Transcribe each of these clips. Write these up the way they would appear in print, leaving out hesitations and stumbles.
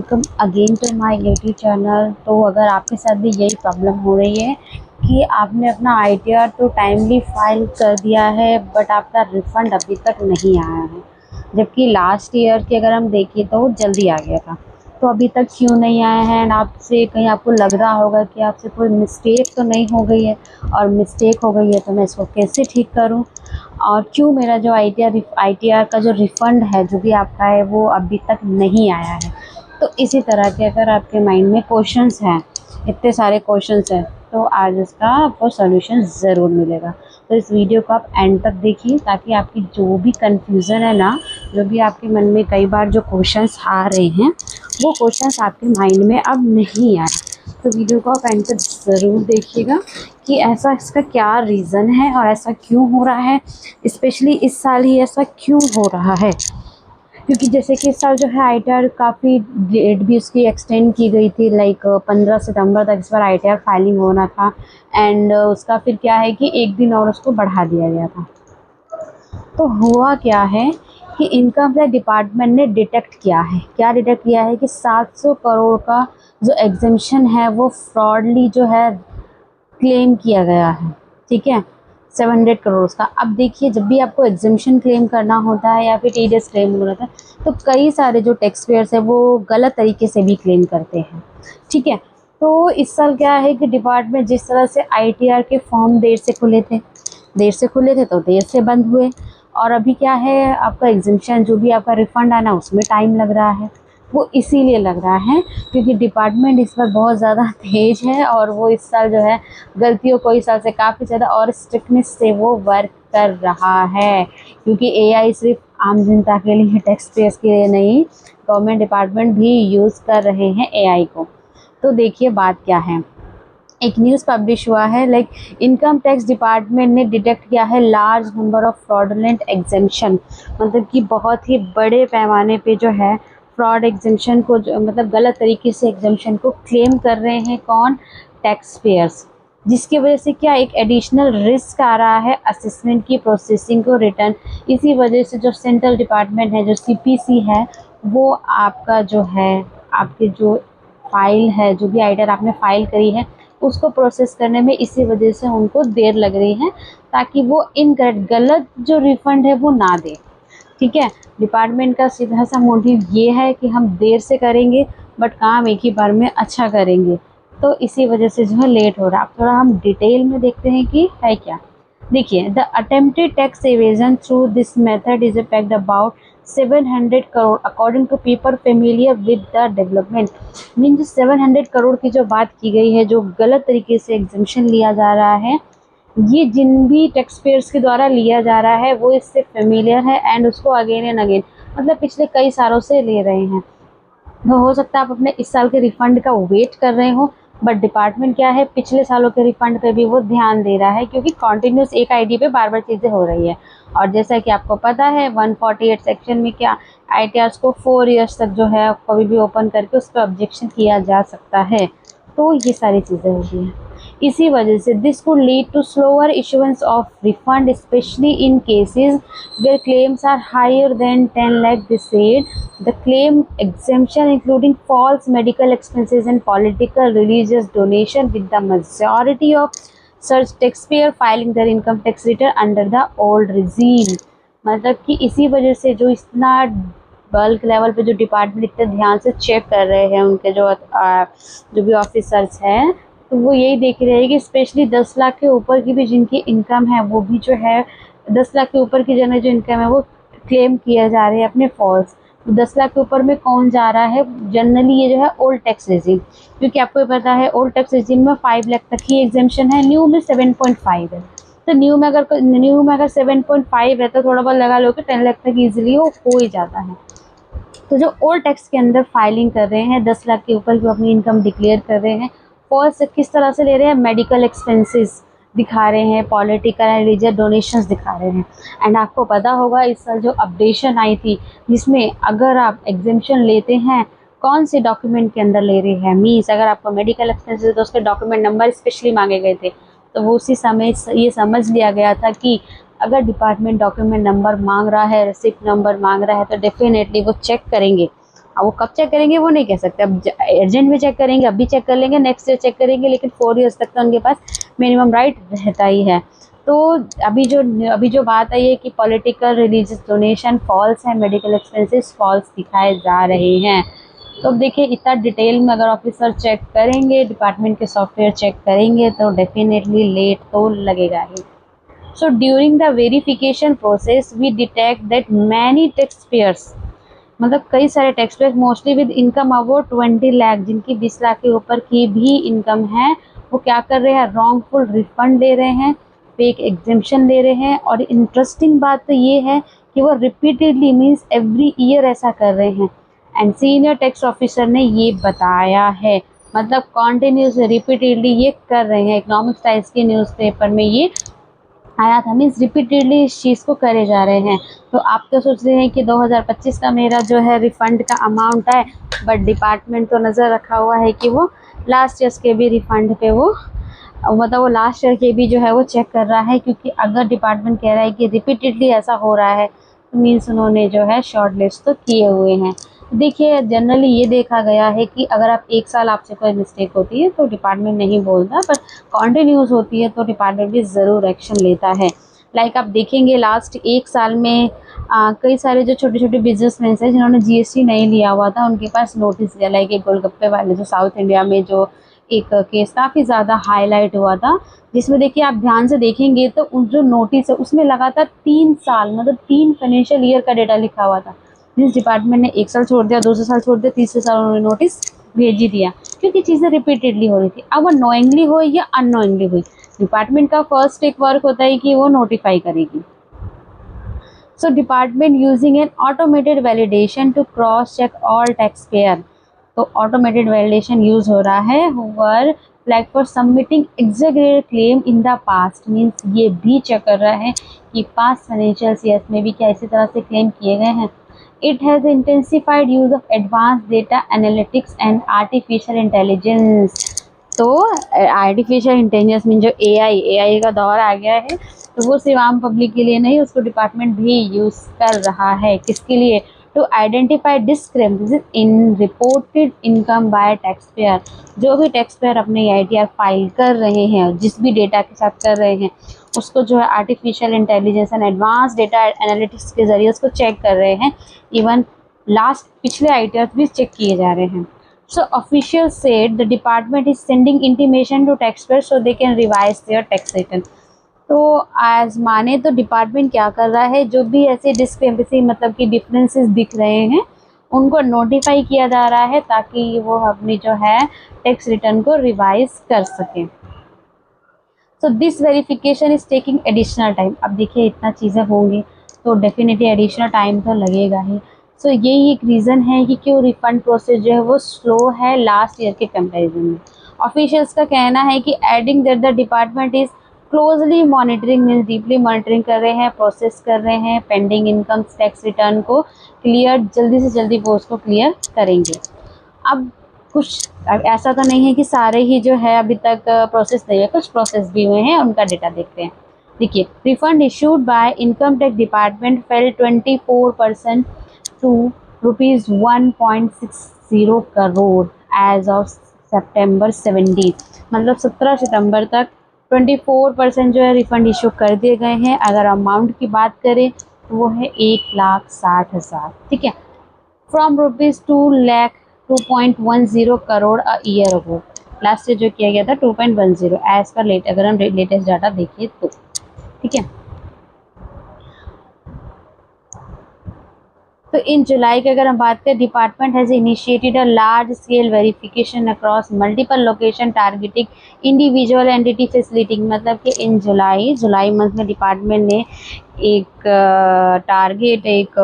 Welcome again to my YouTube channel. तो अगर आपके साथ भी यही प्रॉब्लम हो रही है कि आपने अपना आईटीआर तो टाइमली फाइल कर दिया है बट आपका रिफ़ंड अभी तक नहीं आया है, जबकि लास्ट ईयर की अगर हम देखें तो वो जल्दी आ गया था, तो अभी तक क्यों नहीं आया है। एंड आपसे कहीं आपको लग रहा होगा कि आपसे कोई मिस्टेक तो नहीं हो गई है, और मिस्टेक हो गई है तो मैं इसको कैसे ठीक करूं, और क्यों मेरा जो आईटीआर का जो रिफ़ंड है जो भी आपका है वो अभी तक नहीं आया है। तो इसी तरह के अगर आपके माइंड में क्वेश्चंस हैं, इतने सारे क्वेश्चंस हैं, तो आज इसका आपको सॉल्यूशन ज़रूर मिलेगा। तो इस वीडियो को आप एंड तक देखिए ताकि आपकी जो भी कंफ्यूज़न है ना, जो भी आपके मन में कई बार जो क्वेश्चंस आ रहे हैं वो क्वेश्चंस आपके माइंड में अब नहीं आए। तो वीडियो को आप एंड तक ज़रूर देखिएगा कि ऐसा इसका क्या रीज़न है और ऐसा क्यों हो रहा है, स्पेशली इस साल ही ऐसा क्यों हो रहा है। क्योंकि जैसे कि इस साल जो है आईटीआर काफ़ी डेट भी उसकी एक्सटेंड की गई थी, लाइक 15 सितंबर तक इस बार आईटीआर फाइलिंग होना था। एंड उसका फिर क्या है कि एक दिन और उसको बढ़ा दिया गया था। तो हुआ क्या है कि इनकम टैक्स डिपार्टमेंट ने डिटेक्ट किया है, क्या डिटेक्ट किया है कि 700 करोड़ का जो एग्जेम्पशन है वो फ्रॉडली जो है क्लेम किया गया है। ठीक है, 700 करोड़ का। अब देखिए, जब भी आपको एग्जेम्पशन क्लेम करना होता है या फिर टीडीएस क्लेम करना होता है तो कई सारे जो टैक्स पेयर्स है वो गलत तरीके से भी क्लेम करते हैं। ठीक है, तो इस साल क्या है कि डिपार्टमेंट जिस तरह से आईटीआर के फॉर्म देर से खुले थे तो देर से बंद हुए, और अभी क्या है आपका एग्जेम्पशन जो भी आपका रिफ़ंड आना उसमें टाइम लग रहा है। वो इसीलिए लग रहा है क्योंकि डिपार्टमेंट इस बार बहुत ज़्यादा तेज़ है, और वो इस साल जो है गलतियों को इस साल से काफ़ी ज़्यादा और स्ट्रिक्टनेस से वो वर्क कर रहा है। क्योंकि एआई सिर्फ आम जनता के लिए, टैक्स पेयर्स के लिए नहीं, गवर्नमेंट डिपार्टमेंट भी यूज़ कर रहे हैं एआई को। तो देखिए बात क्या है, एक न्यूज़ पब्लिश हुआ है, लाइक इनकम टैक्स डिपार्टमेंट ने डिटेक्ट किया है large number of fraudulent exemption. मतलब कि बहुत ही बड़े पैमाने पे जो है फ्रॉड एग्जेम्पशन को मतलब गलत तरीके से एग्जेम्पशन को क्लेम कर रहे हैं कौन, टैक्स पेयर्स। जिसकी वजह से क्या एक एडिशनल रिस्क आ रहा है असेसमेंट की प्रोसेसिंग को रिटर्न। इसी वजह से जो सेंट्रल डिपार्टमेंट है, जो सीपीसी है, वो आपका जो है आपके जो फाइल है, जो भी आइटम आपने फाइल करी है उसको प्रोसेस करने में इसी वजह से उनको देर लग रही है, ताकि वो इनकरेक्ट गलत जो रिफ़ंड है वो ना दे। ठीक है, डिपार्टमेंट का सीधा सा मोटिव ये है कि हम देर से करेंगे बट काम एक ही बार में अच्छा करेंगे। तो इसी वजह से जो है लेट हो रहा है। अब थोड़ा हम डिटेल में देखते हैं कि है क्या। देखिए, the attempted tax evasion through this method is effect about 700 crore according to people familiar with the development. Mean जो 700 करोड़ की जो बात की गई है, जो गलत तरीके से एग्जेम्पशन लिया जा रहा है, ये जिन भी टैक्स पेयर्स के द्वारा लिया जा रहा है वो इससे फेमिलियर है एंड उसको अगेन एंड अगेन मतलब पिछले कई सालों से ले रहे हैं। तो हो सकता है आप अपने इस साल के रिफ़ंड का वेट कर रहे हो, बट डिपार्टमेंट क्या है पिछले सालों के रिफ़ंड पे भी वो ध्यान दे रहा है, क्योंकि कॉन्टिन्यूस एक आईडी पे बार बार चीज़ें हो रही है। और जैसा कि आपको पता है 148 सेक्शन में क्या आईटीआर्स को 4 इयर्स तक जो है कभी भी ओपन करके उस पर ऑब्जेक्शन किया जा सकता है। तो ये सारी चीज़ें होती हैं। इसी वजह से this could lead to slower issuance of refund, specially in cases where claims are higher than 10 lakh. This said the claim exemption including false medical expenses and political religious donation, with the majority of such taxpayer filing their income tax return under the old regime। मतलब कि इसी वजह से जो इतना bulk level पे जो department इतने ध्यान से चेक कर रहे हैं, उनके जो भी ऑफिसर्स हैं, तो वो यही देख रहे हैं कि स्पेशली 10 लाख के ऊपर की भी जिनकी इनकम है वो भी जो है 10 लाख के ऊपर की जो इनकम है वो क्लेम किया जा रहे हैं अपने फॉल्स। 10 लाख के ऊपर में कौन जा रहा है, जनरली ये जो है ओल्ड टैक्स रेजिम, क्योंकि आपको पता है ओल्ड टैक्स रेजिम में 5 लाख तक ही एग्जेम्पशन है, न्यू में 7.5 है। तो न्यू में अगर 7.5 है तो थोड़ा बहुत लगा लो कि 10 लाख तक ईजिली वो हो ही जाता है। तो जो ओल्ड टैक्स के अंदर फाइलिंग कर रहे हैं 10 लाख के ऊपर जो अपनी इनकम डिक्लेयर कर रहे हैं, फॉल्स किस तरह से ले रहे हैं, मेडिकल एक्सपेंसेस दिखा रहे हैं, पॉलिटिकल एंड रिलीजियस डोनेशंस दिखा रहे हैं। एंड आपको पता होगा इस साल जो अपडेशन आई थी जिसमें अगर आप एग्जेम्पशन लेते हैं कौन से डॉक्यूमेंट के अंदर ले रहे हैं, मीन्स अगर आपको मेडिकल एक्सपेंसेस तो उसके डॉक्यूमेंट नंबर स्पेशली मांगे गए थे, तो वो उसी समय ये समझ लिया गया था कि अगर डिपार्टमेंट डॉक्यूमेंट नंबर मांग रहा है, रिसिप्ट नंबर मांग रहा है, तो डेफिनेटली वो चेक करेंगे अब वो कब चेक करेंगे वो नहीं कह सकते, अब अर्जेंट में चेक करेंगे, अभी चेक कर लेंगे, नेक्स्ट ईयर चेक करेंगे, लेकिन 4 ईयर्स तक तो उनके पास मिनिमम राइट रहता ही है। तो अभी जो बात आई है कि पॉलिटिकल रिलीजियस डोनेशन फॉल्स है, मेडिकल एक्सपेंसेस फॉल्स दिखाए जा रहे हैं। तो अब देखिए इतना डिटेल में अगर ऑफिसर चेक करेंगे, डिपार्टमेंट के सॉफ्टवेयर चेक करेंगे तो डेफिनेटली लेट तो लगेगा ही। So during the verification process we detect that many tax payers, मतलब कई सारे tax payers mostly with income about 20 lakh, जिनकी 20 लाख के ऊपर की भी इनकम है, वो क्या कर रहे हैं, रॉन्गफुल रिफंड ले रहे हैं, फेक एग्जेम्पशन ले रहे हैं। और इंटरेस्टिंग बात तो ये है कि वो रिपीटेडली मीन्स एवरी ईयर ऐसा कर रहे हैं। एंड सीनियर टैक्स ऑफिसर ने ये बताया है, मतलब कॉन्टिन्यूस रिपीटेडली ये कर रहे हैं। इकोनॉमिक्स टाइम्स के न्यूज़पेपर में ये आया था, मीन्स रिपीटेडली इस चीज़ को करे जा रहे हैं। तो आप तो सोच रहे हैं कि 2025 का मेरा जो है रिफ़ंड का अमाउंट है, बट डिपार्टमेंट तो नज़र रखा हुआ है कि वो लास्ट ईयर्स के भी रिफ़ंड पे वो मतलब वो लास्ट ईयर के भी जो है वो चेक कर रहा है। क्योंकि अगर डिपार्टमेंट कह रहा है कि रिपीटेडली ऐसा हो रहा है तो मीन्स उन्होंने जो है शॉर्ट लिस्ट तो किए हुए हैं। देखिए जनरली ये देखा गया है कि अगर आप 1 साल आपसे कोई मिस्टेक होती है तो डिपार्टमेंट नहीं बोलता, पर कॉन्टिन्यूस होती है तो डिपार्टमेंट भी ज़रूर एक्शन लेता है। लाइक आप देखेंगे लास्ट 1 साल में कई सारे जो छोटे छोटे बिजनेसमैन हैं जिन्होंने जीएसटी नहीं लिया हुआ था, उनके पास नोटिस गया। लाइक एक गोलगप्पे वाले जो साउथ इंडिया में जो एक केस काफ़ी ज़्यादा हाईलाइट हुआ था, जिसमें देखिए आप ध्यान से देखेंगे तो उन जो नोटिस है उसमें लगातार 3 साल मतलब 3 फाइनेंशियल ईयर का डेटा लिखा हुआ था। जिस डिपार्टमेंट ने 1 साल छोड़ दिया, दूसरे साल छोड़ दिया, तीसरे साल उन्होंने नोटिस भेज ही दिया, क्योंकि चीज़ें रिपीटेडली हो रही थी। अब वो नोइंगली हो या अननोइंगली हुई, डिपार्टमेंट का फर्स्ट एक वर्क होता है कि वो नोटिफाई करेगी। So department using an automated validation to cross check all tax payer. तो ऑटोमेटेड वैलिडेशन यूज हो रहा है। Whoever flag for submitting exaggerated claim in the past, means ये भी चेक कर रहा है कि पास्ट फाइनेंशियल ईयर्स में भी क्या इसी तरह से क्लेम किए गए हैं। It has intensified use of advanced data analytics and artificial intelligence। तो आर्टिफिशियल इंटेलिजेंस मीन जो एआई का दौर आ गया है, तो वो सिर्फ आम पब्लिक के लिए नहीं, उसको डिपार्टमेंट भी यूज़ कर रहा है। किसके लिए? To identify discrepancies in reported income by tax payer. जो भी टैक्स पेयर अपने आईटीआर फाइल कर रहे हैं, जिस भी डेटा के साथ कर रहे हैं, उसको जो है artificial intelligence and advance data analytics के ज़रिए उसको चेक कर रहे हैं। इवन लास्ट पिछले आईटीआर भी चेक किए जा रहे हैं। So officials said the department is sending intimation to taxpayers so they can revise their tax return। तो आज माने तो डिपार्टमेंट क्या कर रहा है, जो भी ऐसे डिस्क्रिपेंसी मतलब कि डिफरेंसेस दिख रहे हैं उनको नोटिफाई किया जा रहा है, ताकि वो अपनी जो है टैक्स रिटर्न को रिवाइज कर सकें। So this verification is taking additional time. अब देखिए इतना चीज़ें होंगी तो डेफिनेटली एडिशनल टाइम तो लगेगा ही। सो यही एक रीज़न है कि क्यों रिफंड प्रोसेस जो है वो स्लो है लास्ट ईयर के कंपैरिजन में। ऑफिशियल्स का कहना है कि adding that the department is closely monitoring, means deeply monitoring कर रहे हैं, प्रोसेस कर रहे हैं पेंडिंग इनकम टैक्स रिटर्न को क्लियर, जल्दी से जल्दी वो उसको क्लियर करेंगे। अब कुछ अब ऐसा तो नहीं है कि सारे ही जो है अभी तक प्रोसेस नहीं है, कुछ प्रोसेस भी हुए हैं, उनका डेटा देखते हैं। देखिए refund issued by income tax department fell 24% to ₹1.60 crore as of September 17। मतलब 17 सितंबर तक 24% जो है रिफंड इशू कर दिए गए हैं। अगर अमाउंट की बात करें तो वो है 1,60,000, ठीक है, from ₹2.10 crore a year ago. Last year जो किया गया था 2.10 एज पर लेट, अगर हम लेटेस्ट डाटा देखिए तो, ठीक है। तो इन जुलाई की अगर हम बात करें, department has initiated a large scale verification across multiple location targeting individual entity facilitating. मतलब कि इन जुलाई मंथ में डिपार्टमेंट ने एक टारगेट एक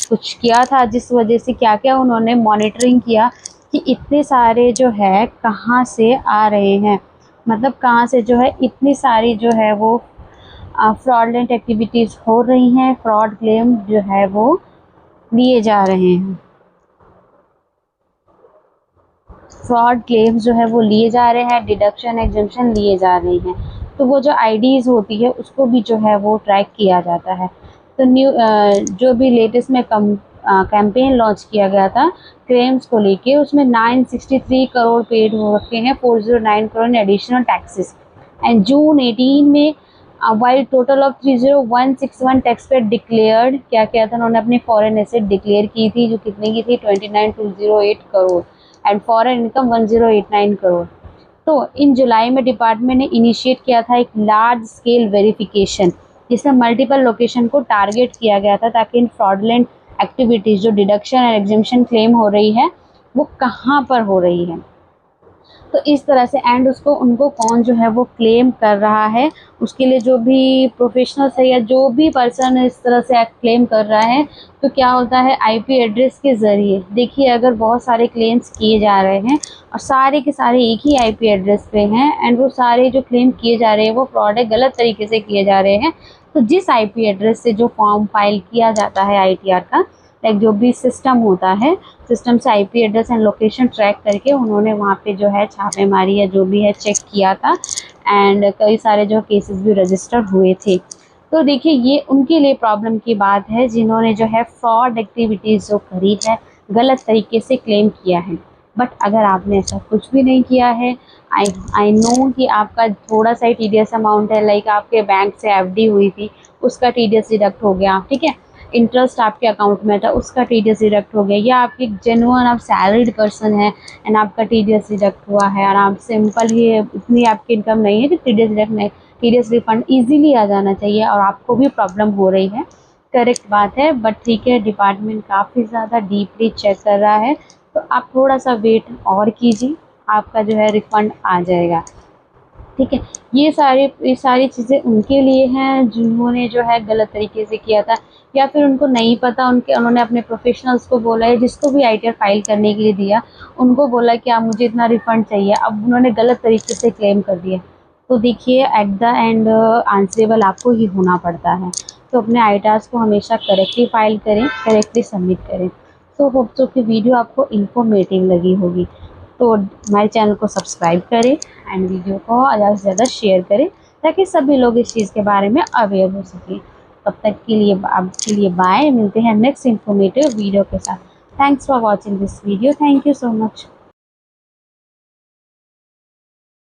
कुछ किया था, जिस वजह से क्या क्या उन्होंने मॉनिटरिंग किया कि इतने सारे जो है कहाँ से आ रहे हैं, मतलब कहाँ से जो है इतनी सारी जो है वो फ्रॉडलेंट एक्टिविटीज़ हो रही हैं, फ्रॉड क्लेम जो है वो लिए जा रहे हैं, फ्रॉड क्लेम्स जो है वो लिए जा रहे हैं, डिडक्शन एग्जम्पशन लिए जा रहे हैं। तो वो जो आईडीज़ होती है उसको भी जो है वो ट्रैक किया जाता है। तो जो भी लेटेस्ट में कैंपेन लॉन्च किया गया था क्लेम्स को लेके, उसमें 963 करोड़ पेड हो रखे हैं, 409 crore additional taxes. And June 18 में while total of 30161 tax paid declared, क्या किया था उन्होंने, अपनी फॉरेन एसेट डिक्लेयर की थी, जो कितने की थी 29208 crore, and foreign income 1089 crore. तो इन जुलाई में डिपार्टमेंट ने इनिशिएट किया था एक लार्ज स्केल वेरिफिकेशन, जिसमें मल्टीपल लोकेशन को टारगेट किया गया था, ताकि इन फ्रॉडलेंट एक्टिविटीज़ जो डिडक्शन एंड एग्जेम्पशन क्लेम हो रही है वो कहाँ पर हो रही है। तो इस तरह से एंड उसको उनको कौन जो है वो क्लेम कर रहा है, उसके लिए जो भी प्रोफेशनल्स है या जो भी पर्सन इस तरह से क्लेम कर रहा है, तो क्या होता है आईपी एड्रेस के ज़रिए, देखिए अगर बहुत सारे क्लेम्स किए जा रहे हैं और सारे के सारे एक ही आईपी एड्रेस पे हैं एंड वो सारे जो क्लेम किए जा रहे हैं वो फ्रॉड है, गलत तरीके से किए जा रहे हैं, तो जिस आईपी एड्रेस से जो फॉर्म फाइल किया जाता है आईटीआर का, लाइक जो भी सिस्टम होता है, सिस्टम से IP address and location track करके उन्होंने वहाँ पे जो है छापेमारी या जो भी है चेक किया था, एंड कई सारे जो केसेस भी रजिस्टर हुए थे। तो देखिए ये उनके लिए प्रॉब्लम की बात है जिन्होंने जो है फ्रॉड एक्टिविटीज़ जो करी है, गलत तरीके से क्लेम किया है। बट अगर आपने ऐसा कुछ भी नहीं किया है, आई नो कि आपका थोड़ा सा ही टीडीएस अमाउंट है, लाइक आपके बैंक से एफडी हुई थी उसका टीडीएस डिडक्ट हो गया, ठीक है, इंटरेस्ट आपके अकाउंट में था उसका टीडीएस डिडक्ट हो गया, या आपकी जेन्युइन आप सैलरीड पर्सन है एंड आपका टीडीएस डिडक्ट हुआ है, और आप सिंपल ही इतनी आपकी इनकम नहीं है कि टीडीएस डिडक्ट नहीं, टीडीएस रिफंड इजीली आ जाना चाहिए और आपको भी प्रॉब्लम हो रही है, करेक्ट बात है। बट ठीक है, डिपार्टमेंट काफ़ी ज़्यादा डीपली चेक कर रहा है, तो आप थोड़ा सा वेट और कीजिए, आपका जो है रिफ़ंड आ जाएगा, ठीक है। ये सारी चीज़ें उनके लिए हैं जिन्होंने जो है गलत तरीके से किया था, या फिर उनको नहीं पता, उन्होंने अपने प्रोफेशनल्स को बोला है, जिसको भी आईटीआर फाइल करने के लिए दिया उनको बोला कि आप मुझे इतना रिफ़ंड चाहिए, अब उन्होंने गलत तरीके से क्लेम कर दिया। तो देखिए एट द एंड आंसरेबल आपको ही होना पड़ता है, तो अपने आईटीआर्स को हमेशा करेक्टली फाइल करें, करेक्टली सबमिट करें। तो होप सो कि वीडियो आपको इन्फॉर्मेटिव लगी होगी, तो हमारे चैनल को सब्सक्राइब करें एंड वीडियो को ज़्यादा से ज़्यादा शेयर करें, ताकि सभी लोग इस चीज़ के बारे में अवेयर हो सकें। तब तक के लिए आपके लिए बाय, मिलते हैं नेक्स्ट इन्फॉर्मेटिव वीडियो के साथ। Thanks for watching this video, thank you so much.